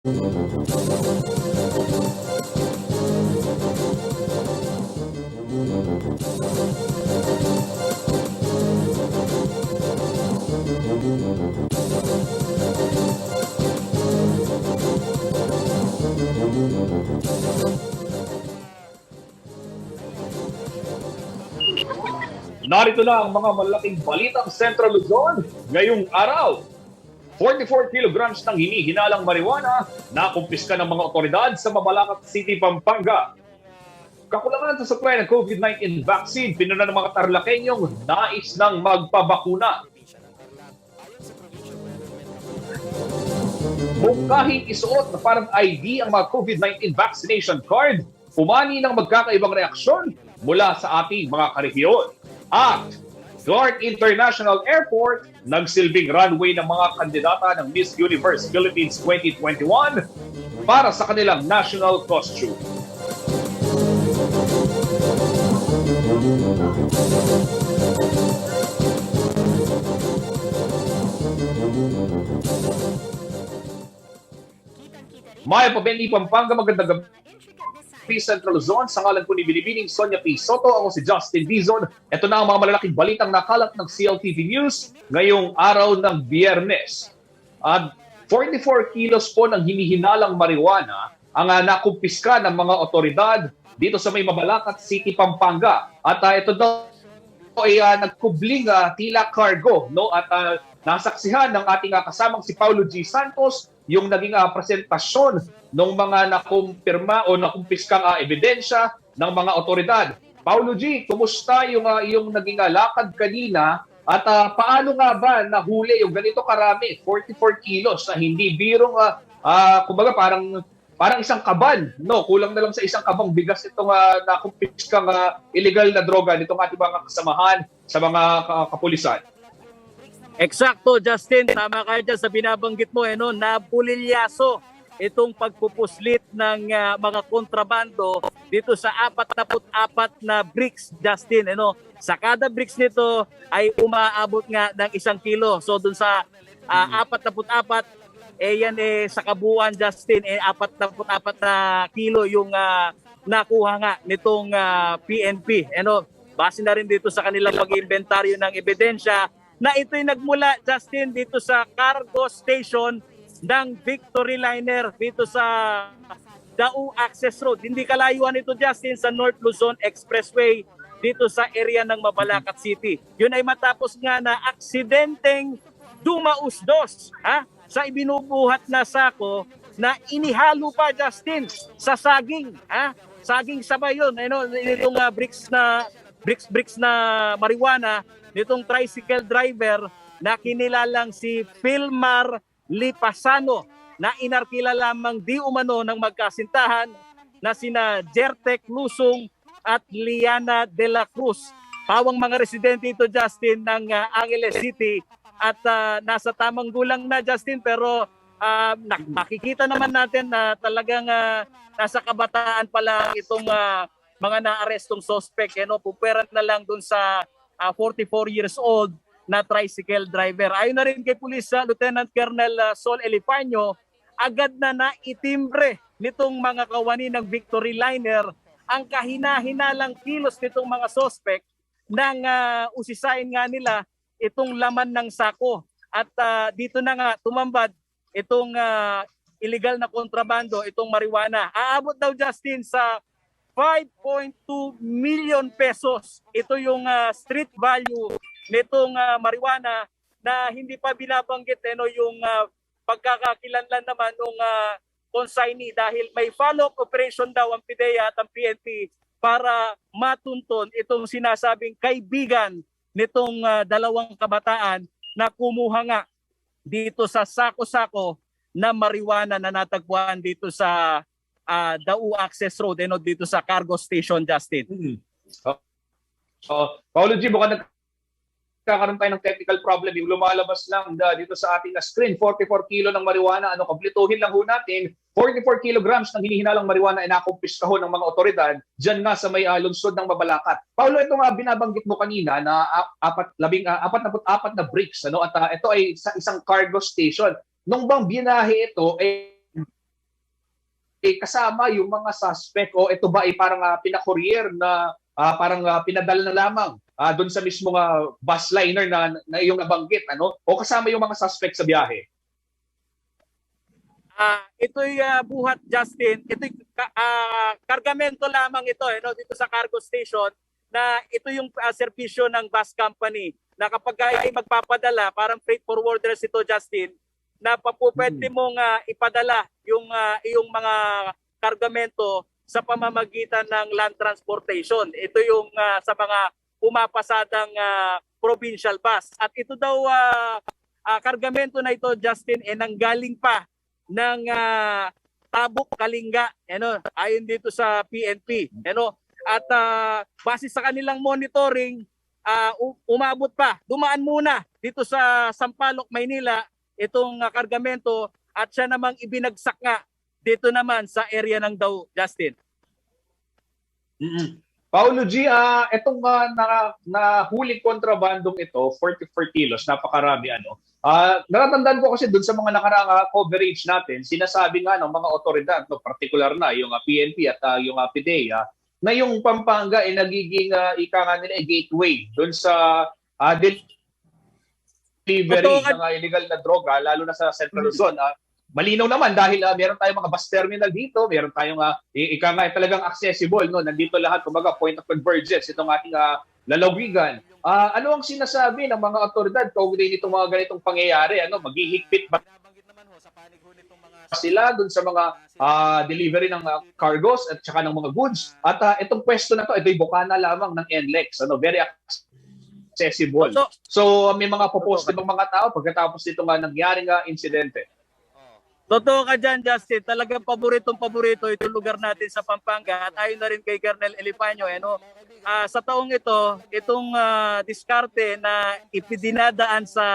Narito na ang mga malaking balitang Central Luzon ngayong araw. 44 kilograms ng hinihinalang marijuana na kumpiska ng mga otoridad sa Mabalacat City, Pampanga. Kakulangan sa supply ng COVID-19 vaccine, pinuna ng mga Tarlakenyong nais ng magpabakuna. Mungkahing isuot na parang ID ang mga COVID-19 vaccination card, umani ng magkakaibang reaksyon mula sa ating mga karehiyon. At Clark International Airport, nagsilbing runway ng mga kandidata ng Miss Universe Philippines 2021 para sa kanilang national costume. Maya Pabeni, Pampanga, magandang gabi. Central Luzon, sa ngalan po ni Binibining Sonia P. Soto, ako si Justin Dizon. Ito na ang mga malalaking balitang nakalat ng CLTV News ngayong araw ng Biyernes. At 44 kilos po ng hinihinalang marijuana ang nakumpiska ng mga otoridad dito sa may Mabalacat City, Pampanga. At ito daw ay nagkubling tila cargo, no? At nasaksihan ng ating kasamang si Paulo G. Santos yung naging presentasyon ng mga nakumpirma o nakumpiskang ebidensya ng mga otoridad. Paulo G., kumusta yung naging lakad kanina at paano nga ba nahuli yung ganito karami, 44 kilos na hindi birong, kumbaga parang isang kaban, no? Kulang na lang sa isang kabang bigas itong nakumpiskang illegal na droga nitong ating mga kasamahan sa mga kapulisan. Eksakto, Justin. Tama kayo dyan sa binabanggit mo. Napulilyaso itong pagpupuslit ng mga kontrabando dito sa 44 na bricks, Justin. Sa kada bricks nito ay umaabot nga ng 1 kilo. So dun sa 44, yan sa kabuuan, Justin, 44 na kilo yung nakuha nga nitong PNP. Base na rin dito sa kanilang pag-inventaryo ng ebidensya na ito'y nagmula, Justin, dito sa cargo station ng Victory Liner dito sa Dao Access Road. Hindi kalayuan ito, Justin, sa North Luzon Expressway dito sa area ng Mabalacat City. Yun ay matapos nga na aksidenteng dumausdos sa ibinubuhat na sako na inihalo pa, Justin, sa saging. Saging sabay yun. Itong bricks na marijuana nitong tricycle driver na kinilalang si Philmar Lipasano na inarkila lamang di umano ng magkasintahan na sina Jertek Lusong at Liana de la Cruz. Pawang mga residente ito, Justin, ng Angeles City at nasa tamang gulang na, Justin, pero makikita naman natin na talagang nasa kabataan pa lang itong mga naarestong suspect. Puperan na lang dun sa 44 years old na tricycle driver. Ayon na rin kay Police Lieutenant Colonel Sol Elifanio, agad na naitimbre nitong mga kawani ng Victory Liner ang kahina-hinalang kilos nitong mga suspect nang usisain nga nila itong laman ng sako. At dito na nga tumambad itong illegal na kontrabando, itong marijuana. Aabot daw, Justin, sa 5.2 million pesos. Ito yung street value nitong marijuana na hindi pa binabanggit yung pagkakakilanlan naman ng consignee dahil may follow-up operation daw ang PIDEA at ang PNP para matunton itong sinasabing kaibigan nitong dalawang kabataan na kumuha nga dito sa sako-sako na marijuana na natagpuan dito sa Dao Access Road, dito sa cargo station, Justin. Paulo G, mukhang nagkakaroon tayo ng technical problem. Yung lumalabas lang dito sa ating screen, 44 kilo ng marijuana. Komplituhin lang ho natin, 44 kilograms ng hinihinalang marijuana ay nakumpiskahon ng mga otoridad dyan nga sa may lungsod ng Mabalacat. Paulo, ito nga binabanggit mo kanina na 44 na bricks. At ito ay sa isang cargo station. Nung bang binahe ito, kasama yung mga suspect o ito ba ay parang pinakourier na parang pinadala na lamang doon sa mismong bus liner na iyong nabanggit, ano? O kasama yung mga suspect sa biyahe? Ito'y buhat, Justin. Ito'y kargamento lamang ito no, dito sa cargo station na ito yung serbisyo ng bus company na kapag ay magpapadala, parang freight forwarders ito, Justin, na pwede mong ipadala yung iyong mga kargamento sa pamamagitan ng land transportation. Ito yung sa mga pumapasadang provincial bus. At ito daw kargamento na ito, Justin, nanggaling pa ng Tabuk, Kalinga, ayon dito sa PNP. At base sa kanilang monitoring, umabot pa, dumaan muna dito sa Sampaloc, Maynila, itong kargamento at siya namang ibinagsak nga dito naman sa area ng Dao, Justin. Paulo G, itong nahuling kontrabandong ito, 44 kilos, napakarami natatandaan ko kasi doon sa mga nakaraang coverage natin, sinasabi nga ng mga otoridad, particular na yung PNP at yung PIDEA, na yung Pampanga ay nagiging gateway doon sa delivery ng illegal na droga, lalo na sa Central Luzon. Malinaw naman dahil meron tayong mga bus terminal dito, meron tayong talagang accessible, no? Nandito lahat, kumbaga point of convergence itong ating lalawigan. Ano ang sinasabi ng mga otoridad kaugnay nitong mga ganitong pangyayari? Maghihigpit ba sila dun sa mga delivery ng cargos at saka ng mga goods? At itong pwesto na to, ito'y bukana lamang ng NLEX. Very accessible. So may mga popost ng mga tao pagkatapos nitong nangyaring insidente. Totoo ka dyan, Justin. Talagang paborito itong lugar natin sa Pampanga at ayon na rin kay Colonel Elifanio. Sa taong ito, itong diskarte na ipidinadaan sa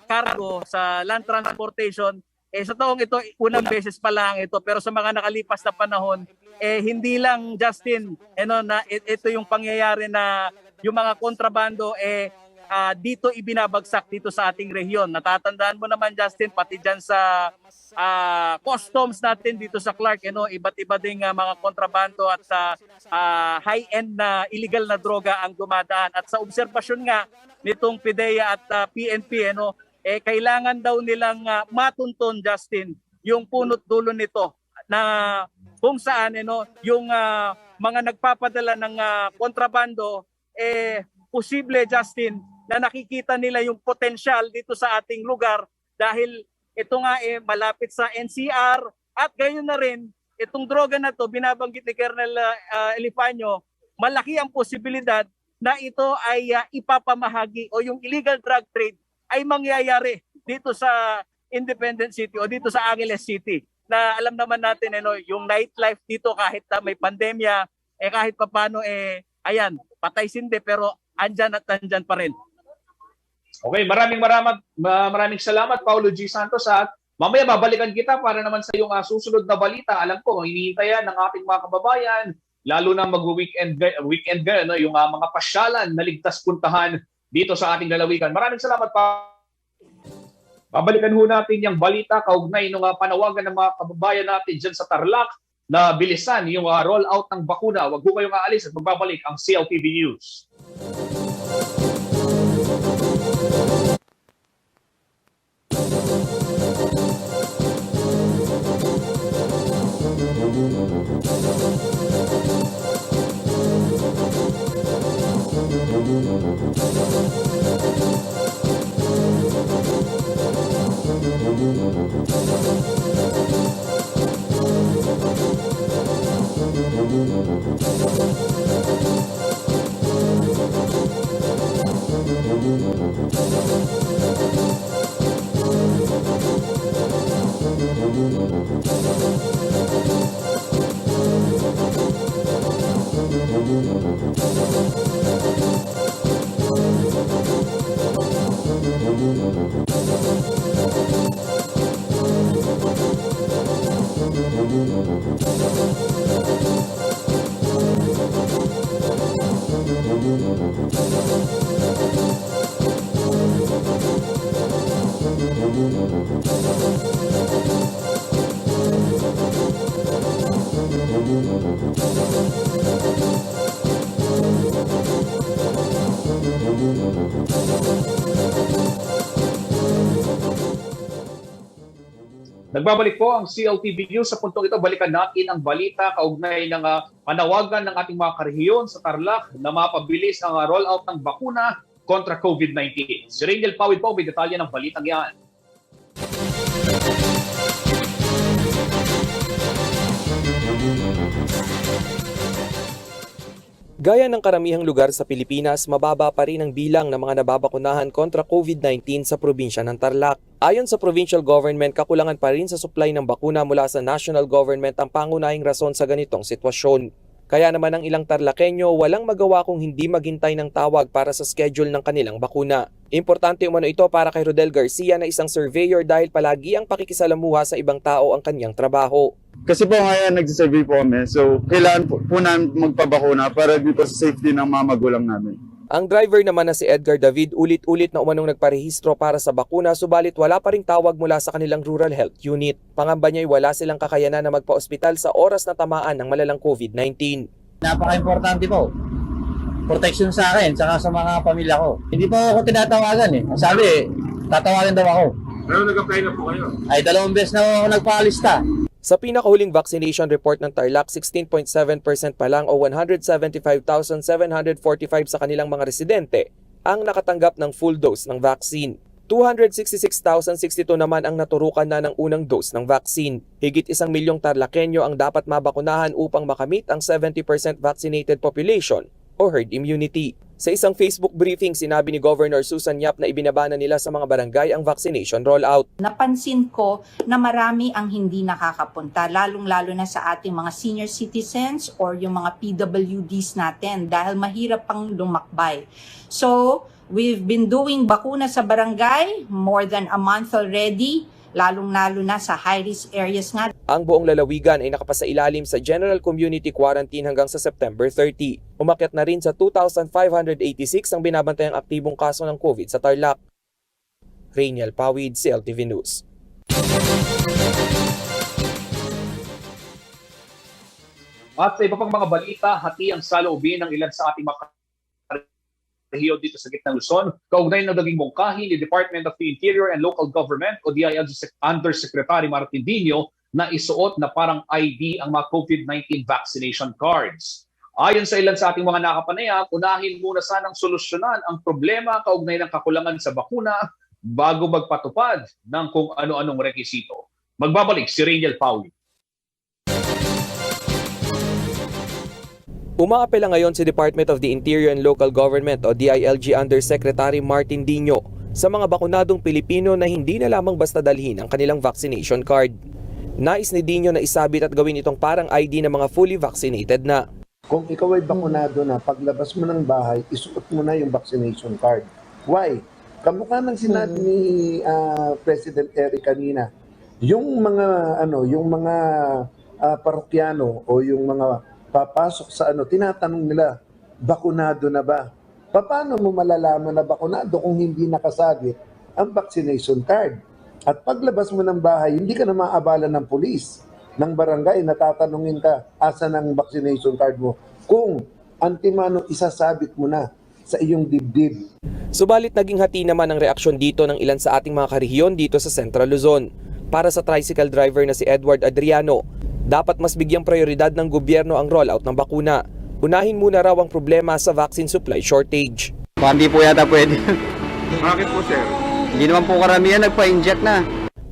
cargo, sa land transportation, sa taong ito, unang beses pa lang ito. Pero sa mga nakalipas na panahon, hindi lang, Justin, na ito yung pangyayari na yung mga kontrabando, dito ibinabagsak dito sa ating rehiyon. Natatandaan mo naman, Justin, pati dyan sa customs natin dito sa Clark, iba't iba ding mga kontrabando at high-end na illegal na droga ang dumadaan. At sa obserbasyon nga nitong PIDEA at PNP, kailangan daw nilang matunton, Justin, yung punot dulo nito na kung saan yung mga nagpapadala ng kontrabando, posible, Justin, na nakikita nila yung potensyal dito sa ating lugar dahil ito nga malapit sa NCR at gayon na rin itong droga na to, binabanggit ni Colonel Elifanio, malaki ang posibilidad na ito ay ipapamahagi o yung illegal drug trade ay mangyayari dito sa Independent City o dito sa Angeles City. Na alam naman natin yung nightlife dito kahit may pandemya, kahit papano ayan, patay sindi pero andyan at andyan pa rin. Okay, maraming salamat, Paulo G. Santos. At mamaya babalikan kita para naman sa iyong susunod na balita. Alam ko, hinihintayan ng ating mga kababayan, lalo na mag-weekend yung mga pasyalan na ligtas puntahan dito sa ating lalawigan. Maraming salamat, babalikan ho natin yung balita kaugnay ng panawagan ng mga kababayan natin dyan sa Tarlac na bilisan yung roll-out ng bakuna. Huwag ho kayong aalis at magbabalik ang CLTV News. Nagbabalik po ang CLTV News. Sa puntong ito, balikan natin ang balita kaugnay ng panawagan ng ating mga karehiyon sa Tarlac na mapabilis ang rollout ng bakuna kontra COVID-19. Si Rangel Pawid po, may detalye ng balitang yan. Gaya ng karamihang lugar sa Pilipinas, mababa pa rin ang bilang ng mga nababakunahan kontra COVID-19 sa probinsya ng Tarlac. Ayon sa provincial government, kakulangan pa rin sa supply ng bakuna mula sa national government ang pangunahing rason sa ganitong sitwasyon. Kaya naman ang ilang Tarlakenyo walang magawa kung hindi maghintay ng tawag para sa schedule ng kanilang bakuna. Importante umano ito para kay Rodel Garcia na isang surveyor dahil palagi ang pakikisalamuha sa ibang tao ang kanyang trabaho. Kasi po ngayon nagsisurvey po kami, so kailangan po namin magpabakuna para dito sa safety ng mga magulang namin. Ang driver naman na si Edgar David ulit-ulit na umanong nagparehistro para sa bakuna subalit wala pa ring tawag mula sa kanilang rural health unit. Pangamba niya'y wala silang kakayanan na magpa-ospital sa oras na tamaan ng malalang COVID-19. Napaka-importante po. Protection sa akin, saka sa mga pamilya ko. Hindi po ako tinatawagan eh. Ang sabi tatawagan daw ako. Pero nag-apply na po kayo? Ay, 2 beses na ako nagpaalista. Sa pinakahuling vaccination report ng Tarlac, 16.7% pa lang o 175,745 sa kanilang mga residente ang nakatanggap ng full dose ng vaccine. 266,062 naman ang naturukan na ng unang dose ng vaccine. Higit 1 milyong Tarlakenyo ang dapat mabakunahan upang makamit ang 70% vaccinated population o herd immunity. Sa isang Facebook briefing, sinabi ni Governor Susan Yap na ibinaba na nila sa mga barangay ang vaccination rollout. Napansin ko na marami ang hindi nakakapunta, lalong-lalo na sa ating mga senior citizens or yung mga PWDs natin dahil mahirap pang lumakbay. So, we've been doing bakuna sa barangay more than a month already, lalong-lalo na sa high-risk areas nga. Ang buong lalawigan ay nakapasailalim sa General Community Quarantine hanggang sa September 30. Umakyat na rin sa 2,586 ang binabantayang aktibong kaso ng COVID sa Tarlac. Rangel Pawid, CLTV News. At sa iba pang mga balita, hati ang saloobin ng ilan sa ating mga karehiyon dito sa gitnang Luzon, kaugnay ng naging mungkahi ni Department of the Interior and Local Government o DILG Undersecretary Martin Dino na isuot na parang ID ang mga COVID-19 vaccination cards. Ayon sa ilan sa ating mga nakapanayam, unahin muna sanang solusyonan ang problema kaugnay ng kakulangan sa bakuna bago magpatupad ng kung ano-anong rekisito. Magbabalik si Rangel Pawid. Umaapela ngayon si Department of the Interior and Local Government o DILG Undersecretary Martin Dino sa mga bakunadong Pilipino na hindi na lamang basta dalhin ang kanilang vaccination card. Nais ni Dino na isabit at gawin itong parang ID ng mga fully vaccinated na. Kung ikaw ay bakunado na, paglabas mo ng bahay, isuot mo na yung vaccination card. Why? Kamukha ng sinabi ni President Eric kanina, yung mga parokyano o yung mga papasok sa tinatanong nila, bakunado na ba? Paano mo malalaman na bakunado kung hindi nakasabit ang vaccination card? At paglabas mo ng bahay, hindi ka na maabala ng pulis, ng barangay, natatanungin ka, asan ang vaccination card mo? Kung antimano isasabit mo na sa iyong dibdib. Subalit naging hati naman ang reaksyon dito ng ilan sa ating mga karehiyon dito sa Central Luzon. Para sa tricycle driver na si Edward Adriano, dapat mas bigyang prioridad ng gobyerno ang rollout ng bakuna. Unahin muna raw ang problema sa vaccine supply shortage. Hindi po yata pwede. Bakit po, sir? Hindi naman po karamihan nagpa-inject na.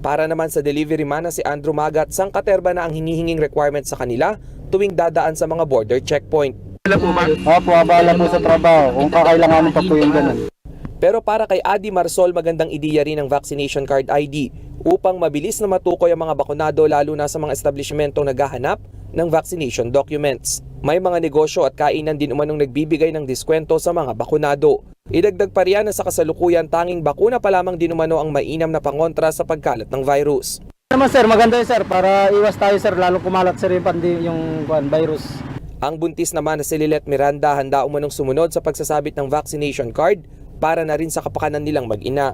Para naman sa delivery man na si Andrew Magat, sangkaterba na ang hinihinging requirement sa kanila tuwing dadaan sa mga border checkpoint. Opo, abala po sa trabaho kung kakailanganin pa po yung ganun. Pero para kay Adi Marsol, magandang ideya rin ang vaccination card ID upang mabilis na matukoy ang mga bakunado lalo na sa mga establishmentong naghahanap ng vaccination documents. May mga negosyo at kainan din umanong nagbibigay ng diskwento sa mga bakunado. Idagdag pa riyan na sa kasalukuyan tanging bakuna pa lamang din umano ang mainam na pangontra sa pagkalat ng virus. Naman sir, maganda yun sir, para iwas tayo sir, lalong kumalat sir yung virus. Ang buntis naman na si Lilet Miranda handa umanong sumunod sa pagsasabit ng vaccination card para na rin sa kapakanan nilang mag-ina.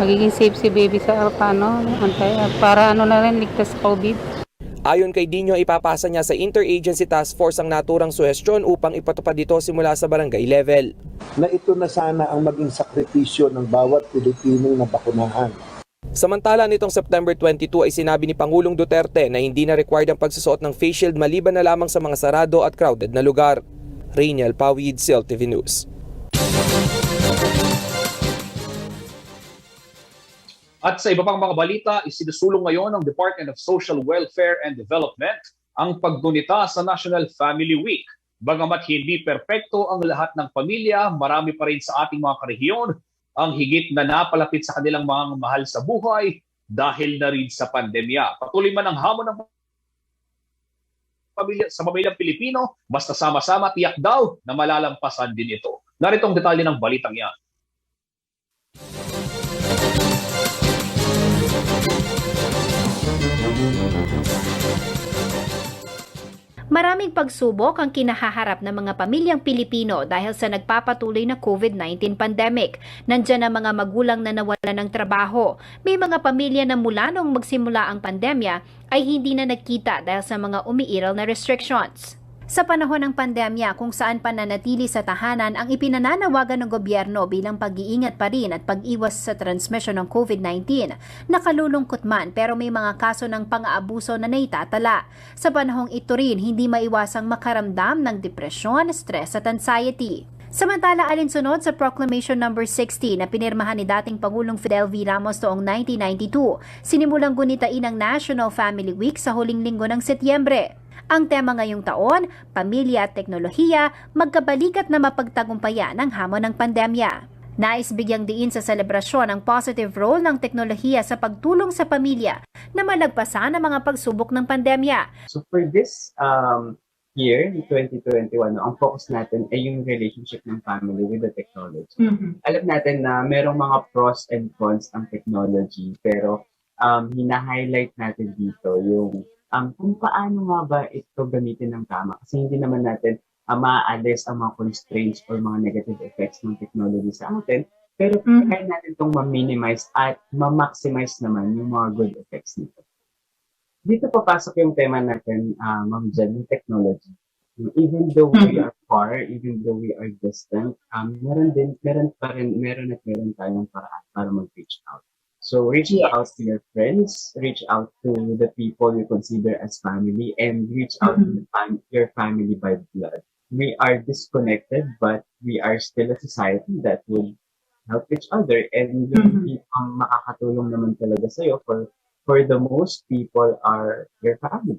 Magiging safe si baby sa para na rin ligtas sa COVID. Ayon kay Dino, ipapasa niya sa Interagency Task Force ang naturang suhestyon upang ipatupad ito simula sa barangay level. Na ito na sana ang maging sakripisyo ng bawat Pilipinong nabakunahan. Samantala, nitong September 22 ay sinabi ni Pangulong Duterte na hindi na required ang pagsusuot ng face shield maliban na lamang sa mga sarado at crowded na lugar. Rainiel Pawid, CLTV News. At sa iba pang mga balita, isinusulong ngayon ng Department of Social Welfare and Development ang paggunita sa National Family Week. Bagamat hindi perpekto ang lahat ng pamilya, marami pa rin sa ating mga karehiyon ang higit na napalapit sa kanilang mga mahal sa buhay dahil na rin sa pandemya. Patuloy man ang hamon ng pamilya sa pamilyang Pilipino, basta sama-sama tiyak daw na malalampasan din ito. Narito ang detalye ng balitang yan. Maraming pagsubok ang kinahaharap ng mga pamilyang Pilipino dahil sa nagpapatuloy na COVID-19 pandemic. Nandiyan ang mga magulang na nawalan ng trabaho. May mga pamilya na mula nung magsimula ang pandemya ay hindi na nagkita dahil sa mga umiiral na restrictions. Sa panahon ng pandemya kung saan pananatili sa tahanan ang ipinananawagan ng gobyerno bilang pag-iingat pa rin at pag-iwas sa transmission ng COVID-19, nakalulungkot man pero may mga kaso ng pang-aabuso na naitatala. Sa panahong ito rin, hindi maiwasang makaramdam ng depresyon, stress at anxiety. Samantala, alinsunod sa Proclamation No. 60 na pinirmahan ni dating Pangulong Fidel V. Ramos noong 1992, sinimulang gunitain ang National Family Week sa huling linggo ng Setyembre. Ang tema ngayong taon, pamilya at teknolohiya, magkabalikat na mapagtagumpayan ang hamon ng pandemya. Nais bigyang diin sa selebrasyon ang positive role ng teknolohiya sa pagtulong sa pamilya na malagpasan ang mga pagsubok ng pandemya. So for this year, 2021, ang focus natin ay yung relationship ng family with the technology. Alam natin na merong mga pros and cons ang technology, pero hina-highlight natin dito yung kung paano nga ba ito gamitin ng tama. Kasi hindi naman natin maaalis ang mga constraints or mga negative effects ng technology sa atin, pero kaya natin itong ma-minimize at ma-maximize naman yung mga good effects nito. Dito papasok yung tema natin, Ma'am Jen, yung technology. Even though we are far, even though we are distant, meron tayong paraan para mag-reach out. So reach out to your friends, reach out to the people you consider as family, and reach out to your family by blood. We are disconnected, but we are still a society that would help each other, and ang makakatulong naman talaga sa'yo for the most people are your family.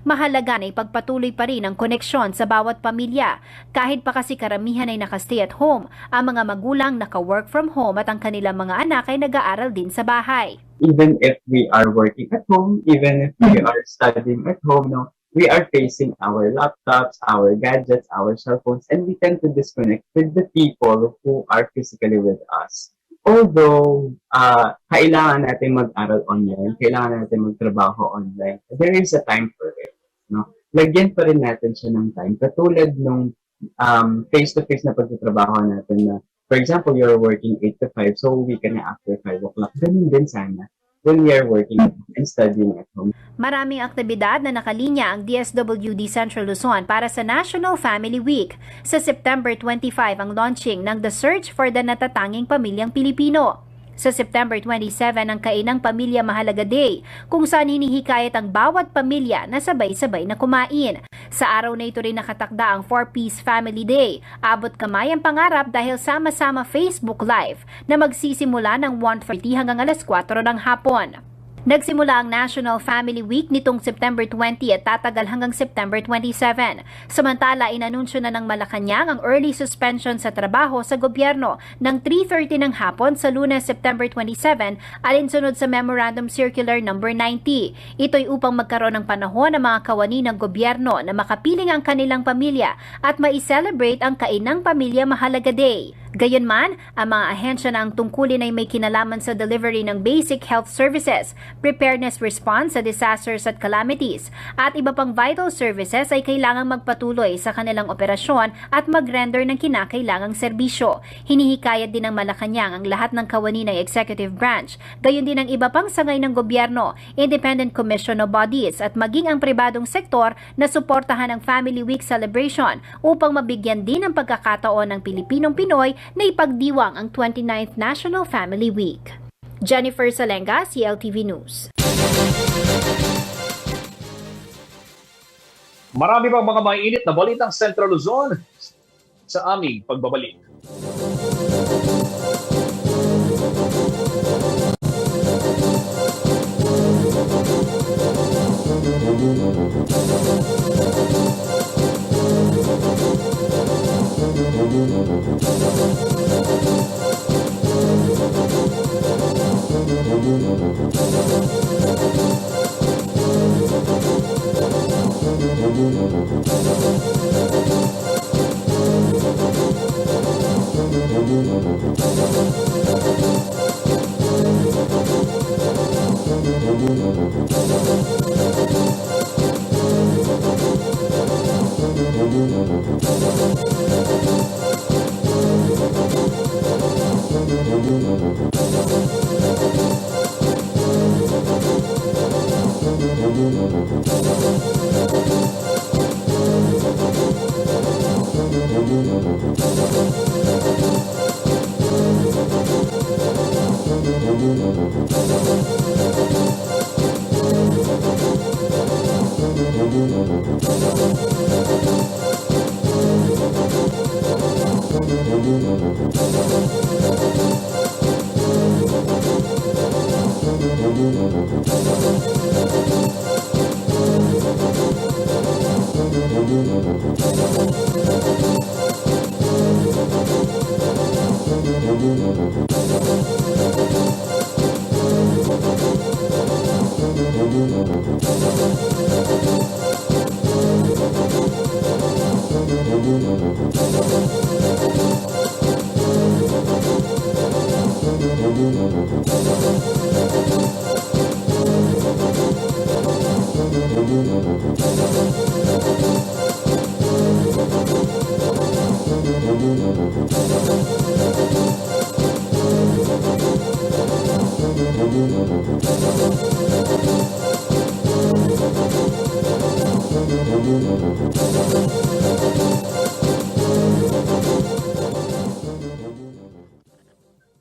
Mahalaga na ipagpatuloy pa rin ang koneksyon sa bawat pamilya. Kahit pa kasi karamihan ay nakastay at home, ang mga magulang naka-work from home at ang kanilang mga anak ay nag-aaral din sa bahay. Even if we are working at home, even if we are studying at home, we are facing our laptops, our gadgets, our cell phones, and we tend to disconnect with the people who are physically with us. Although, kailangan natin mag-aral online, kailangan natin magtrabaho online, there is a time for it. No? Lagyan pa rin natin siya ng time. Katulad nung face-to-face na pagtatrabaho natin na, for example, you're working 8 to 5, so we can after 5 o'clock. Ganun din sana when we are working and studying at home. Maraming aktibidad na nakalinya ang DSWD Central Luzon para sa National Family Week. Sa September 25 ang launching ng The Search for the Natatanging Pamilyang Pilipino. Sa September 27 ang Kainang Pamilya Mahalaga Day, kung saan hinihikayat ang bawat pamilya na sabay-sabay na kumain. Sa araw na ito rin nakatakda ang 4-Piece Family Day. Abot kamay ang pangarap dahil sama-sama Facebook Live na magsisimula ng 1:30 hanggang alas 4 ng hapon. Nagsimula ang National Family Week nitong September 20 at tatagal hanggang September 27. Samantala, inanunsyo na ng Malacanang ang early suspension sa trabaho sa gobyerno ng 3:30 ng hapon sa Lunes, September 27, alinsunod sa Memorandum Circular No. 90. Ito'y upang magkaroon ng panahon ng mga kawani ng gobyerno na makapiling ang kanilang pamilya at mai-celebrate ang Kainang Pamilya Mahalaga Day. Gayunman, ang mga ahensya na ang tungkulin ay may kinalaman sa delivery ng basic health services, preparedness response sa disasters at calamities, at iba pang vital services ay kailangang magpatuloy sa kanilang operasyon at mag-render ng kinakailangang serbisyo. Hinihikayat din ng Malacanang ang lahat ng kawani ng executive branch, gayon din ang iba pang sangay ng gobyerno, independent commission o bodies at maging ang pribadong sektor na suportahan ang Family Week celebration upang mabigyan din ng pagkakataon ng Pilipinong Pinoy na ipagdiwang ang 29th National Family Week. Jennifer Salenga, CLTV News. Marami pang mga mainit na balitang Central Luzon sa aming pagbabalik.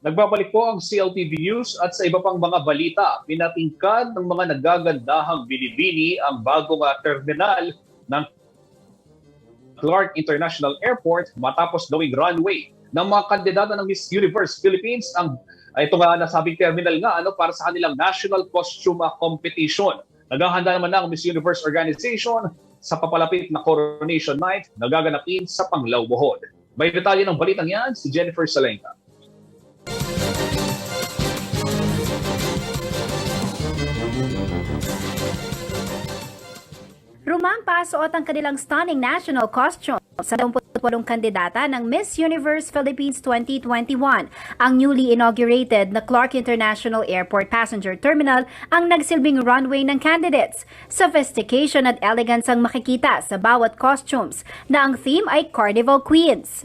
Nagbabalik po ang CLTV News at sa iba pang mga balita, pinatingkad ng mga nagagandahang binibini ang bagong terminal ng Clark International Airport matapos gawing runway ng mga kandidata ng Miss Universe Philippines ang ito nga nasabing terminal nga para sa kanilang National Costume Competition. Naghahanda naman na ang Miss Universe Organization sa papalapit na Coronation Night na gaganapin sa Panglao, Bohol. May detalye ng balitang yan si Jennifer Salenga. Rumampa suot ang kanilang stunning national costume sa 28 kandidata ng Miss Universe Philippines 2021. Ang newly inaugurated na Clark International Airport Passenger Terminal ang nagsilbing runway ng candidates. Sophistication at elegance ang makikita sa bawat costumes na ang theme ay Carnival Queens.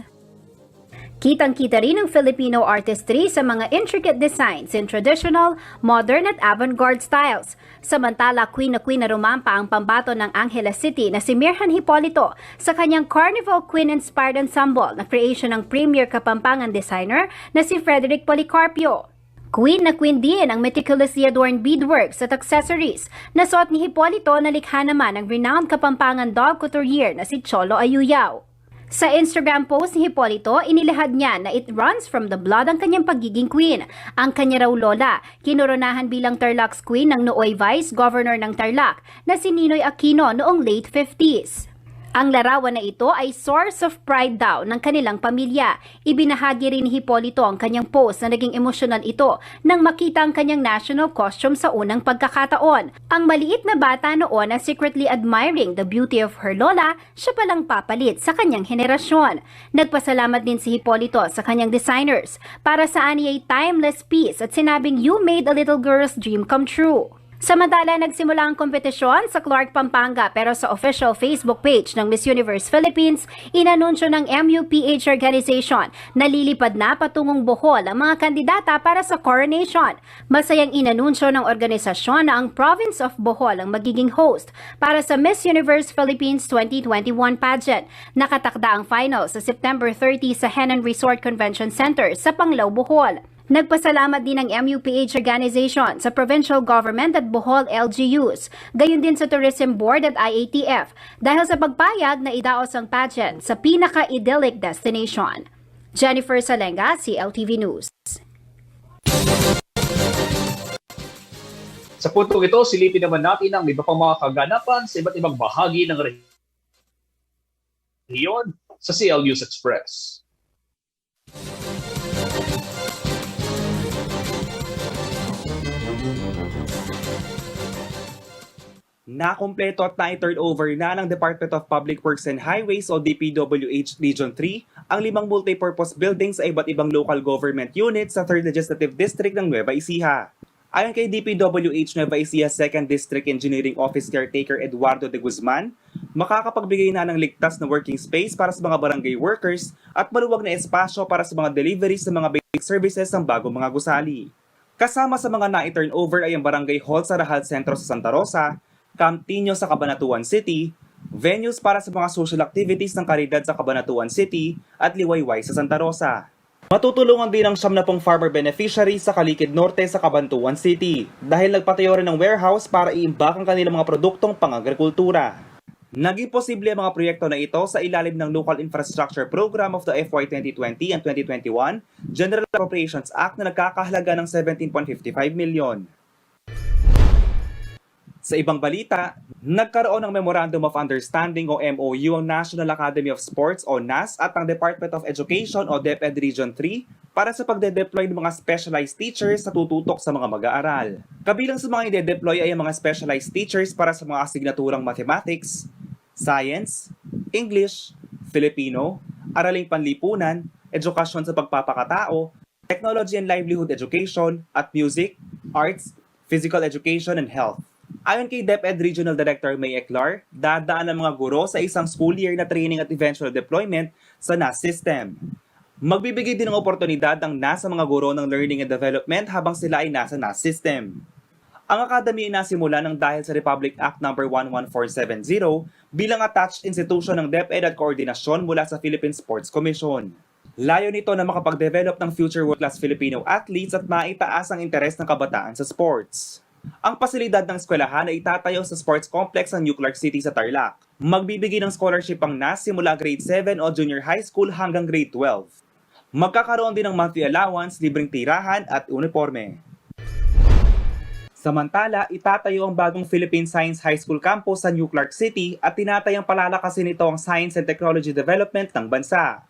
Kitang-kita rin ang Filipino artistry sa mga intricate designs in traditional, modern at avant-garde styles. Samantala, queen na rumampa ang pambato ng Angeles City na si Mirhan Hipolito sa kanyang Carnival Queen-inspired ensemble na creation ng premier Kapampangan designer na si Frederick Policarpio. Queen na queen din ang meticulously adorned beadworks at accessories na suot ni Hipolito na likha naman ng renowned Kapampangan dog couturier na si Cholo Ayuyao. Sa Instagram post ni Hipolito, inilahad niya na it runs from the blood ang kanyang pagiging queen. Ang kanya raw lola, kinoronahan bilang Tarlac's queen ng nooy Vice Governor ng Tarlac na si Ninoy Aquino noong late 50s. Ang larawan na ito ay source of pride daw ng kanilang pamilya. Ibinahagi rin ni Hipolito ang kanyang post na naging emosyonal ito nang makita ang kanyang national costume sa unang pagkakataon. Ang maliit na bata noon na secretly admiring the beauty of her lola, siya palang papalit sa kanyang henerasyon. Nagpasalamat din si Hipolito sa kanyang designers para sa ani ay timeless piece at sinabing you made a little girl's dream come true. Samantala, nagsimula ang kompetisyon sa Clark, Pampanga pero sa official Facebook page ng Miss Universe Philippines, inanunsyo ng MUPH organization na lilipad na patungong Bohol ang mga kandidata para sa coronation. Masayang inanunsyo ng organisasyon na ang Province of Bohol ang magiging host para sa Miss Universe Philippines 2021 pageant. Nakatakda ang final sa September 30 sa Henan Resort Convention Center sa Panglao, Bohol. Nagpasalamat din ng MUPH organization sa provincial government at Bohol LGUs, gayon din sa Tourism Board at IATF dahil sa pagpayag na idaos ang pageant sa pinaka-idyllic destination. Jennifer Salenga, CLTV News. Sa puntong ito, silipin naman natin ang iba pang mga kaganapan sa iba't ibang bahagi ng rehiyon sa CL News Express. Nakumpleto at na-turn over na ng Department of Public Works and Highways o DPWH Region 3 ang 5 multipurpose buildings sa iba't ibang local government units sa 3rd Legislative District ng Nueva Ecija. Ayon kay DPWH Nueva Ecija 2nd District Engineering Office Caretaker Eduardo de Guzman, makakapagbigay na ng ligtas na working space para sa mga barangay workers at maluwag na espasyo para sa mga deliveries ng mga basic services ng bagong mga gusali. Kasama sa mga na-turn over ay ang Barangay Hall sa Rahal Centro sa Santa Rosa, Camp Tino sa Cabanatuan City, venues para sa mga social activities ng Caridad sa Cabanatuan City at Liwayway sa Santa Rosa. Matutulungan din ang 70 farmer beneficiaries sa Kalikid Norte sa Cabanatuan City dahil nagpatayo rin ng warehouse para iimbak ang kanilang mga produktong pang-agrikultura. Naging posible ang mga proyekto na ito sa ilalim ng Local Infrastructure Program of the FY 2020 and 2021 General Appropriations Act na nagkakahalaga ng 17.55 million. Sa ibang balita, nagkaroon ng Memorandum of Understanding o MOU ang National Academy of Sports o NAS at ang Department of Education o DepEd Region 3 para sa pagde-deploy ng mga specialized teachers sa tututok sa mga mag-aaral. Kabilang sa mga ide-deploy ay ang mga specialized teachers para sa mga asignaturang Mathematics, Science, English, Filipino, Araling Panlipunan, Edukasyon sa Pagpapakatao, Technology and Livelihood Education, at Music, Arts, Physical Education, and Health. Ayon kay DepEd Regional Director May Eclar, dadaan ang mga guro sa isang school year na training at eventual deployment sa NAS system. Magbibigay din ng oportunidad ang NAS sa mga guro ng learning and development habang sila ay nasa NAS system. Ang Academy ay nasimula ng dahil sa Republic Act No. 11470 bilang attached institution ng DepEd at koordinasyon mula sa Philippine Sports Commission. Layo nito na makapag-develop ng future world-class Filipino athletes at maitaas ang interes ng kabataan sa sports. Ang pasilidad ng eskwelahan ay itatayo sa sports complex ng New Clark City sa Tarlac. Magbibigay ng scholarship ang NAS simula grade 7 o junior high school hanggang grade 12. Magkakaroon din ng monthly allowance, libreng tirahan at uniforme. Samantala, itatayo ang bagong Philippine Science High School campus sa New Clark City at tinatayang palalakasin nito ang science and technology development ng bansa.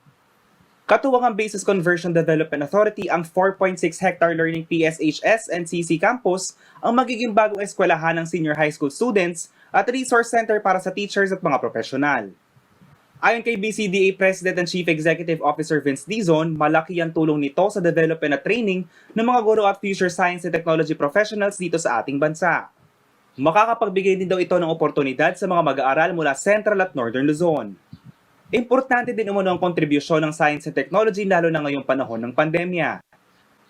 Katuwang ang Basis Conversion Development Authority, ang 4.6 hectare learning PSHS and CC campus ang magiging bagong eskwelahan ng senior high school students at resource center para sa teachers at mga profesional. Ayon kay BCDA President and Chief Executive Officer Vince Dizon, malaki ang tulong nito sa development at training ng mga guro at future science and technology professionals dito sa ating bansa. Makakapagbigay din daw ito ng oportunidad sa mga mag-aaral mula Central at Northern Luzon. Importante din umano ang kontribusyon ng science and technology lalo na ngayong panahon ng pandemya.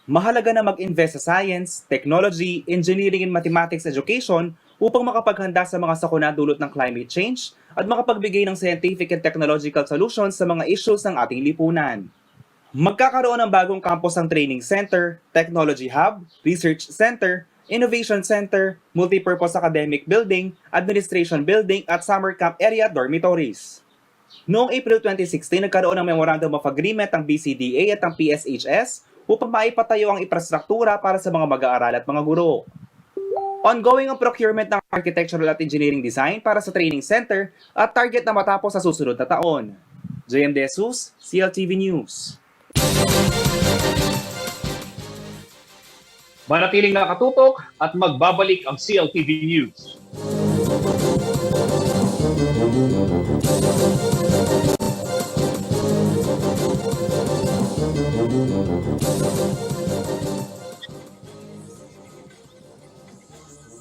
Mahalaga na mag-invest sa science, technology, engineering and mathematics education upang makapaghanda sa mga sakuna dulot ng climate change at makapagbigay ng scientific and technological solutions sa mga issues ng ating lipunan. Magkakaroon ng bagong campus ang Training Center, Technology Hub, Research Center, Innovation Center, Multipurpose Academic Building, Administration Building at Summer Camp Area Dormitories. Noong April 2016, nagkaroon ng Memorandum of Agreement ang BCDA at ang PSHS upang maipatayo ang infrastruktura para sa mga mag-aaral at mga guro. Ongoing ang procurement ng architectural at engineering design para sa training center at target na matapos sa susunod na taon. JM De Jesus, CLTV News. Manatiling nakatutok at magbabalik ang CLTV News.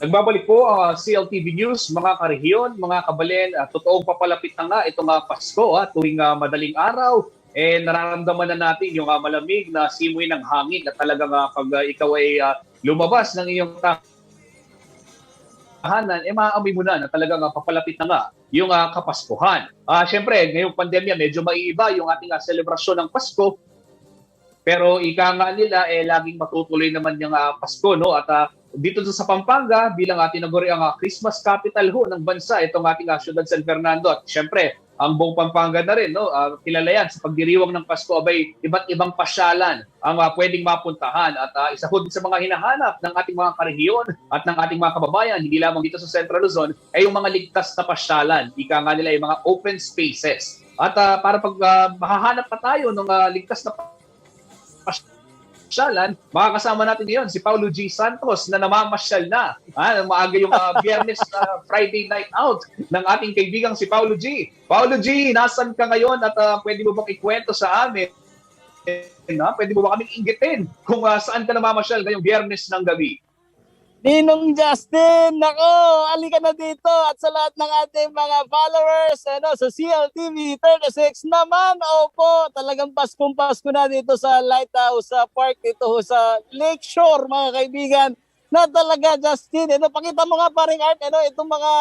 Nagbabalik po ang CLTV News, mga karehiyon, mga kabalen, totoong papalapit na nga itong Pasko tuwing madaling araw. Nararamdaman na natin yung malamig na simoy ng hangin at talagang pag ikaw ay lumabas ng iyong tahanan, maaamoy mo na talagang papalapit na nga yung Kapaskuhan. Siyempre, ngayong pandemya medyo maiiba yung ating selebrasyon ng Pasko. Pero ika nga nila, laging matutuloy naman yung Pasko, no? At dito sa Pampanga, bilang tinaguri ang Christmas capital ho ng bansa, itong ating Ciudad San Fernando. At siyempre, ang buong Pampanga na rin, no? Kilala yan sa pagdiriwang ng Pasko, abay iba't ibang pasyalan ang pwedeng mapuntahan. At isa ho din sa mga hinahanap ng ating mga karehiyon at ng ating mga kababayan, hindi lamang dito sa Central Luzon, ay yung mga ligtas na pasyalan. Ika nga nila yung mga open spaces. At para pag mahahanap pa tayo ng ligtas na pasyalan, makakasama natin ngayon si Paulo G. Santos na namamasyal na. Maaga yung Biyernes Friday night out ng ating kaibigang si Paulo G. Paulo G, nasan ka ngayon at pwede mo bang ikwento sa amin? Pwede mo ba kaming inggitin kung saan ka namamasyal ngayong Biyernes ng gabi? Ninong Justin, nako, halika na dito at sa lahat ng ating mga followers sa CLTV 36 naman, opo, talagang Paskong-Pasko na dito sa Lighthouse Park, dito sa Lakeshore, mga kaibigan, na talaga, Justin, pakita mo nga paring Art, itong mga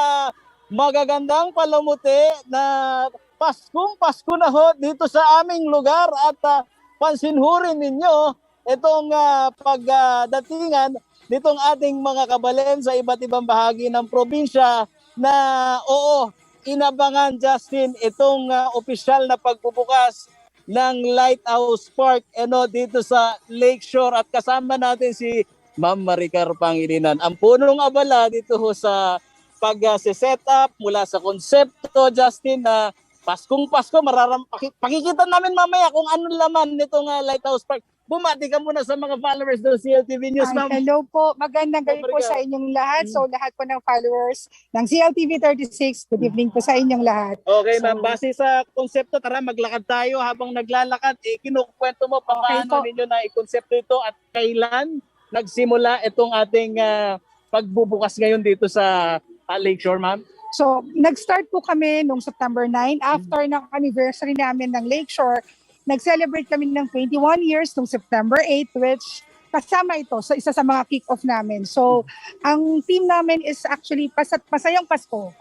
magagandang palamuti na Paskong-Pasko na ho dito sa aming lugar at pansinhurin ninyo itong pagdatingan nitong ating mga kabalen sa iba't ibang bahagi ng probinsya na inabangan, Justin, itong opisyal na pagbubukas ng Lighthouse Park dito sa Lakeshore at kasama natin si Ma'am Maricar Pangilinan. Ang punong abala dito sa pag-set up mula sa konsepto, Justin, na Paskong-Pasko, pakikita namin mamaya kung ano laman nitong Lighthouse Park. Bumati ka muna sa mga followers ng CLTV News, ma'am. Hello po. Magandang gabi po sa inyong lahat. So lahat po ng followers ng CLTV 36, good evening po sa inyong lahat. Okay, ma'am. Base sa konsepto, tara maglakad tayo. Habang naglalakad, kinukwento mo paano ninyo na i-konsepto ito at kailan nagsimula itong ating pagbubukas ngayon dito sa Lakeshore, ma'am? So nag-start po kami noong September 9 after ng anniversary namin ng Lakeshore. Nag-celebrate kami ng 21 years noong September 8, which kasama ito sa isa sa mga kick-off namin. So, ang team namin is actually Pasayang Pasko.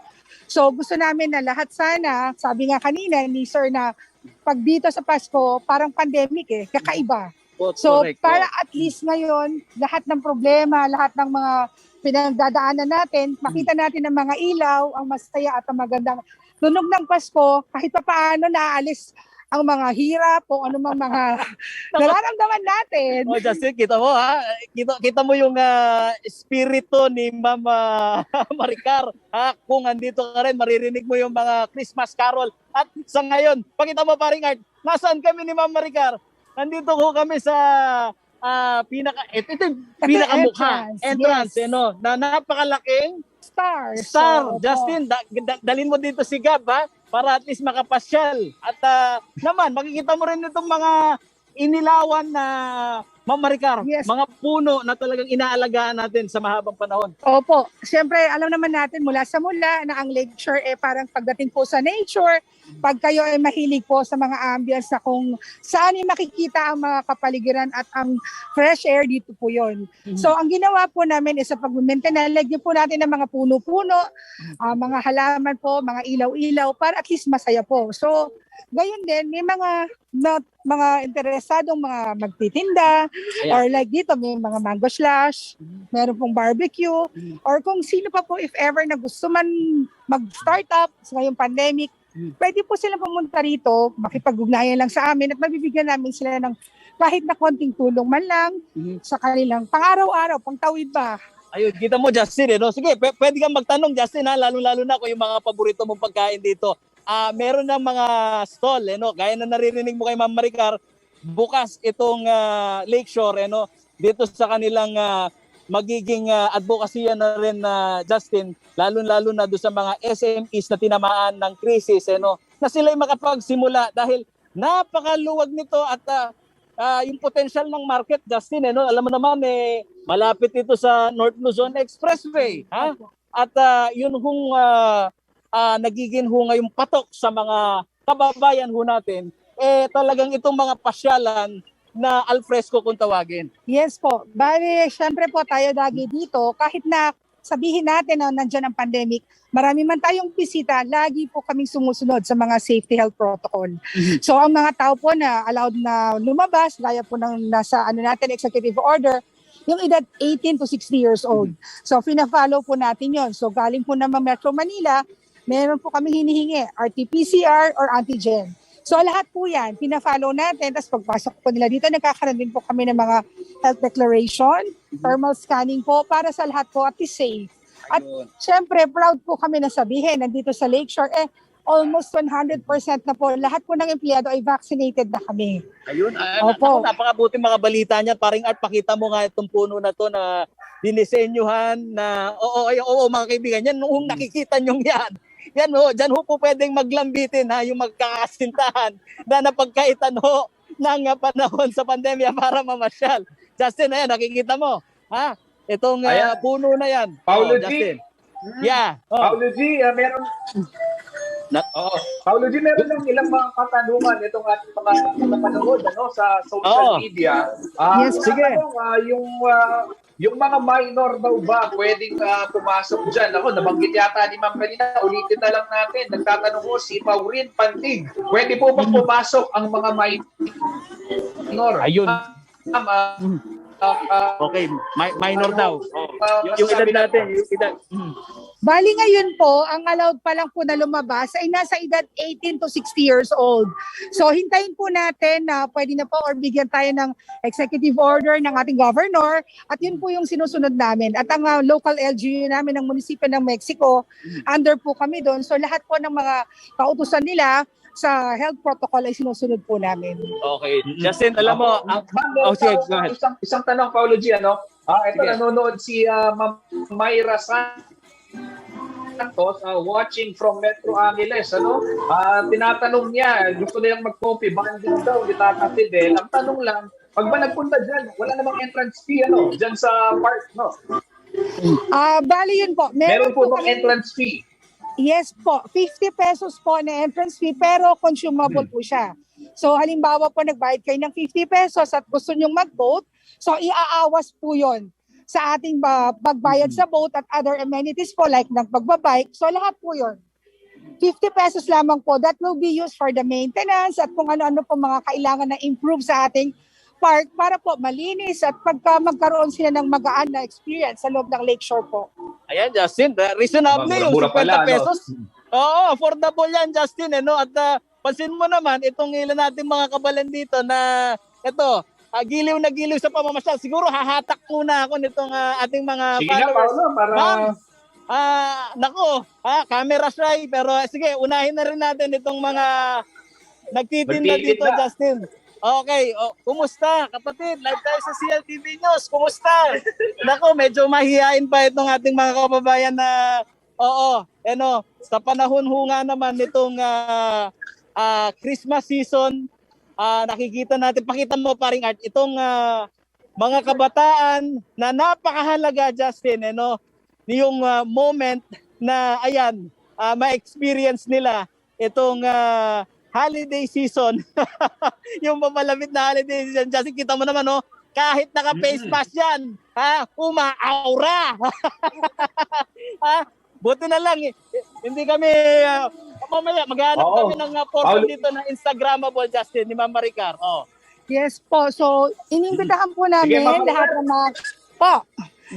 So, gusto namin na lahat sana, sabi nga kanina ni Sir na pag dito sa Pasko, parang pandemic kakaiba. So, para at least ngayon, lahat ng problema, lahat ng mga pinagdadaanan natin, makita natin ang mga ilaw, ang masaya at ang magandang tunog ng Pasko, kahit pa paano naaalis ang mga hirap o anumang mga nararamdaman natin. Justin, kita mo kita mo yung espiritu ni Mama Maricar. Kung andito ka rin, maririnig mo yung mga Christmas carol. At sa ngayon, pakita mo paring Art, nasaan kami ni Mama Maricar? Nandito ko kami sa pinakamukha, entrance, yes. Na napakalaking Star. Justin, dalhin mo dito si Gab, para at least makapasyal. At naman, makikita mo rin itong mga inilawan na Ma'am Maricar, yes, mga puno na talagang inaalagaan natin sa mahabang panahon. Opo. Siyempre, alam naman natin mula sa mula na ang Lakeshore parang pagdating po sa nature, pag kayo ay mahilig po sa mga ambience na kung saan ay makikita ang mga kapaligiran at ang fresh air, dito po yun. Mm-hmm. So, ang ginawa po namin is sa pag-maintain, lagyan po natin ng mga puno-puno, mga halaman po, mga ilaw-ilaw, para at least masaya po. So, gayon din, may mga interesadong mga magtitinda, or like dito may mga mango slash, meron pong barbecue, or kung sino pa po if ever na gusto man mag-start up sa ngayong pandemic, pwede po sila pumunta rito, makipag-ugnayan lang sa amin at mabibigyan namin sila ng kahit na konting tulong man lang sa kanilang pang-araw-araw, pang-tawid ba, Ayun, kita mo Justin, no? Sige, pwede kang magtanong Justin, ha? Lalo-lalo na kung yung mga paborito mong pagkain dito. Meron ng mga stall, no? Gaya na naririnig mo kay Ma'am Maricar, bukas itong Lakeshore, no? Dito sa kanilang magiging advocacy na rin Justin, lalo-lalo na doon sa mga SMEs na tinamaan ng krisis, no? Na sila'y makapagsimula dahil napakaluwag nito at yung potential ng market, Justin, no? Alam mo naman, malapit ito sa North Luzon Expressway, ha? At yun hong nagiging ho ngayong patok sa mga kababayan ho natin, talagang itong mga pasyalan na alfresco kung tawagin. Yes po. Bali, syempre po tayo lagi dito, kahit na sabihin natin na nandiyan ang pandemic, marami man tayong bisita, lagi po kaming sumusunod sa mga safety health protocol. So ang mga tao po na allowed na lumabas, gaya po ng nasa natin executive order, yung edad 18 to 60 years old. So fina-follow po natin yon. So galing po naman Metro Manila, meron po kami hinihingi, RT-PCR or antigen. So lahat po yan, pina-follow natin. Tapos pagpasok po nila dito, nagkakaroon din po kami ng mga health declaration, thermal scanning po para sa lahat po at safe. At syempre, proud po kami na sabihin, nandito sa Lakeshore, almost 100% na po, lahat po ng empleyado ay vaccinated na kami. Ayun, Opo. napakabuti mga balita niyan. Paring Art, pakita mo nga itong puno na to na dinisenyuhan na, oo mga kaibigan, yan, nung nakikita nyo yan. Yan ho, dyan ho po pwedeng maglambitin ha, yung magkakasintahan na napagkaitan ho ng panahon sa pandemya para mamasyal. Justin, ayan, nakikita mo. Ha? Itong puno na yan. Paulo G. Justin. Yeah. Paulo G, meron... Paulo G, meron ng ilang mga katanungan itong ating mga napanood sa social media. Yes, sige. Yung mga minor daw ba pwedeng pumasok dyan? Ako, nabanggit yata ni Ma'am kanina, ulitin na lang natin. Nagtatanong ko si Maureen Pantig, pwede po bang pumasok ang mga minor? Ayun. Okay, minor daw. Yung edad natin, yung edad. Bali ngayon po, ang allowed pa lang po na lumabas ay nasa edad 18 to 60 years old. So hintayin po natin na pwede na po or bigyan tayo ng executive order ng ating governor at yun po yung sinusunod namin. At ang local LGU namin ng munisipyo ng Mexico, under po kami doon. So lahat po ng mga kautusan nila sa health protocol ay sinusunod po namin. Okay. Justin, alam mo, sige, go ahead. Isang tanong, Paulo G, ano? Ito, Sige. nanonood si Ma'am Myra Santos, watching from Metro Angeles, ano? Tinatanong niya, gusto nilang mag-coffee, banding daw, ni Tata Fidel. Ang tanong lang, pag ba nagpunta dyan, wala namang entrance fee, ano? Dyan sa park, no? Bali yun po. Meron po bang entrance fee? Yes po, 50 pesos po na entrance fee pero consumable po siya. So halimbawa po nagbayad kayo ng 50 pesos at gusto nyong mag-boat, so iaawas po yon sa ating pagbayad sa boat at other amenities po like ng pagbabike. So lahat po yon. 50 pesos lamang po, that will be used for the maintenance at kung ano-ano po mga kailangan na improve sa ating park para po malinis at pagka magkaroon sila ng magaan na experience sa loob ng Lakeshore po. Ayan, Justin, reasonable yung 50 pala, pesos. Oo, affordable yan, Justin. At pansin mo naman, itong ilan natin mga kabalan dito na ito, giliw na giliw sa pamamasyal. Siguro hahatak muna ako nitong ating mga Sige na, followers. Paulo, para... Nako, camera shy, pero sige, unahin na rin natin itong mga nagtitinda dito, Justin. Okay, kumusta kapatid? Live tayo sa CLTV News. Kumusta? Nako, medyo mahihain pa itong ating mga kababayan na sa panahon ho nga naman nitong Christmas season, nakikita natin, pakita mo paring Art, itong mga kabataan na napakahalaga, Justin, yung moment na ayan, ma-experience nila itong holiday season. Yung mamalapit na holiday season. Justin, kita mo naman, kahit naka-face mask yan, uma-aura. Buti na lang, hindi kami, mamaya, maghanap kami ng portion dito na Instagrammable, Justin, ni Ma'am Maricar. Yes po. So, inimbitahan po namin lahat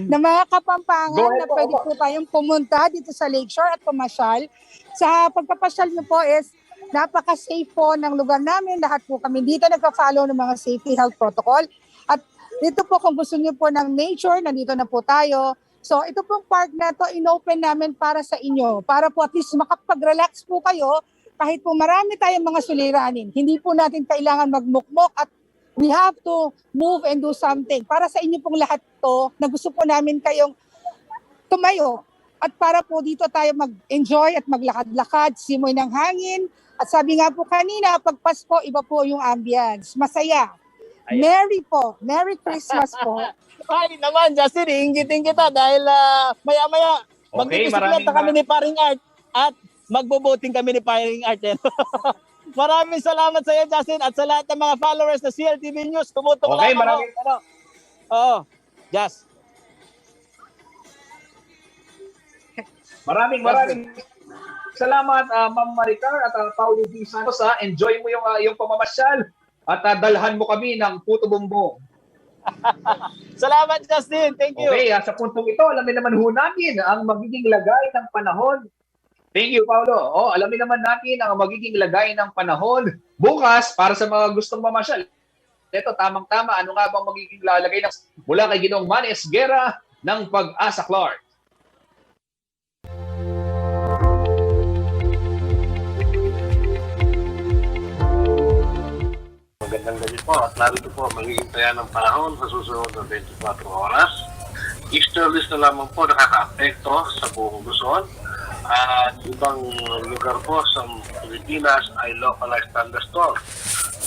ng mga Kapampangan na pwede po tayong pumunta dito sa Lakeshore at pumasyal. Sa pagpapasyal nyo po is napaka-safe po ng lugar namin. Lahat po kami dito nagka-follow ng mga safety health protocol. At dito po kung gusto niyo po ng nature, nandito na po tayo. So ito pong park na to, inopen namin para sa inyo, para po at least makapag-relax po kayo kahit po marami tayong mga suliranin. Hindi po natin kailangan magmukmok at we have to move and do something. Para sa inyo pong lahat to, na gusto po namin kayong tumayo at para po dito tayo mag-enjoy at maglakad-lakad, simoy ng hangin. At sabi nga po kanina, pag Pasko, iba po yung ambience. Masaya. Merry po. Merry Christmas po. Ay naman, Justin, iinggitin kita dahil maya-maya magbibisikleta kami ni Paring Art at magboboting kami ni Paring Art. Maraming salamat sa iyo, Justin, at sa lahat ng mga followers na CLTV News. Tumutulong Okay, ako. maraming Oo, Just. Maraming salamat, Ma'am Maricar at Paulo D. Santos. Enjoy mo yung pamamasyal at dalhan mo kami ng puto bumbong. Salamat, Justin. Thank you. Okay, sa puntong ito, alamin naman ho natin ang magiging lagay ng panahon. Thank you, Paulo. Alamin naman natin ang magiging lagay ng panahon bukas para sa mga gustong mamasyal. Ito, tamang-tama. Ano nga bang magiging lalagay ng mula kay Ginoong Manny Esguerra ng Pag-asa Clark? Magandang gabi po at narito po magiging taya ng panahon sa susunod na 24 oras. Easterlies na lamang po nakaka-apekto sa buong Luzon at ibang lugar po sa Pilipinas ay localized thunderstorm.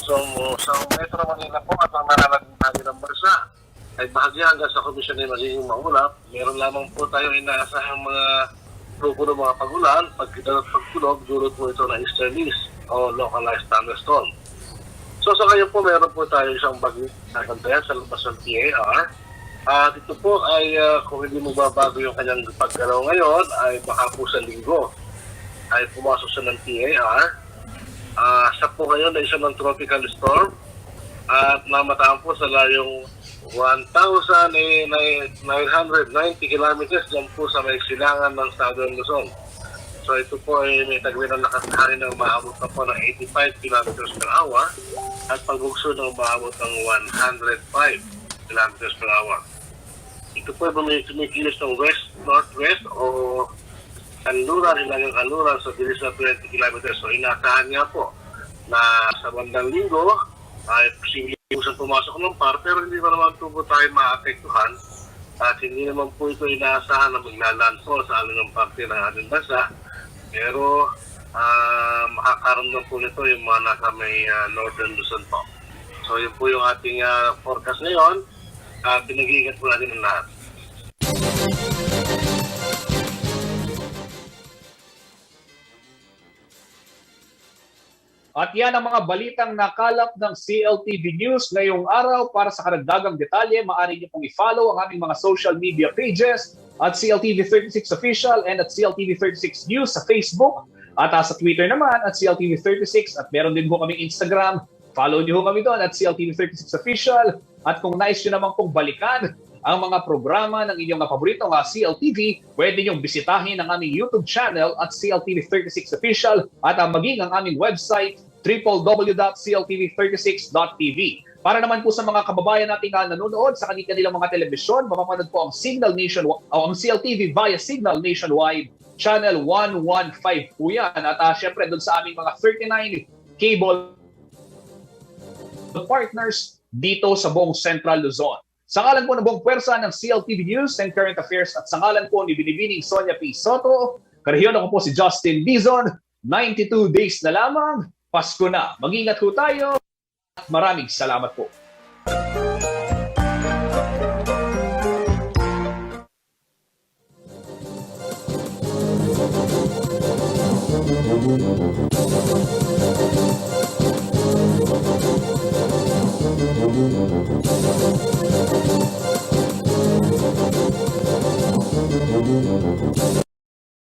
So sa Metro Manila po at ang nararamdaman natin ng bansa ay bahagya hanggang sa komisyon ay magiging maulap. Meron lamang po tayo inaasahang mga grupo ng mga pag-ulan, pagkita at pagkulog, dulot po ito na easterlies o localized thunderstorm. So sa ngayon po, meron po tayo isang bagong nakantayan sa labas ng PAR. At ito po ay kung hindi magbabago yung kanyang paggalaw ngayon, ay baka po sa linggo ay pumasok siya ng PAR. Siya po ngayon ay isa ng tropical storm at namataan po sa layong 1,990 kilometers dyan po sa may silangan ng Southern Luzon. So ito po ay may tagwin ng lakas-hari ng maabot na po ng 85 kilometers per hour at pagbugso ng maabot ng 105 kilometers per hour. Ito po ay tumikilos ng west-northwest o kanluran, hilagang kanluran sa bilis na 20 kilometers. So inaasahan niya po na sa bandang linggo ay posibleng siyang pumasok ng par pero hindi pa naman po tayo maapektuhan at hindi naman po ito inaasahan na maglalandfall sa aling parte ng ating bansa. Pero makakaramdam po nito yung mga nasa may Northern Luzon po. So yun po yung ating forecast ngayon. Pinag-iingat po natin ang lahat. At yan ang mga balitang nakalap ng CLTV News ngayong araw. Para sa karagdagang detalye, maaari niyo pong i-follow ang aming mga social media pages at CLTV36 Official and at CLTV36 News sa Facebook at sa Twitter naman at CLTV36 at meron din po kaming Instagram. Follow niyo kami doon at CLTV36 Official at kung nais niyo naman pong balikan ang mga programa ng inyong paboritong CLTV, pwede niyong bisitahin ang aming YouTube channel at CLTV36 Official at maging ang aming website www.cltv36.tv. Para naman po sa mga kababayan nating nanonood sa kanilang mga telebisyon, mapapanood po ang Signal Nation o ang CLTV via Signal Nationwide Channel 115 po yan. At syempre doon sa aming mga 39 cable partners dito sa buong Central Luzon. Sa ngalan po ng buong pwersa ng CLTV News and Current Affairs at sa ngalan po ni Binibining Sonia P. Soto, karehiyon ako po si Justin Dizon. 92 days na lamang, Pasko na. Mag-ingat po tayo. Maraming salamat po.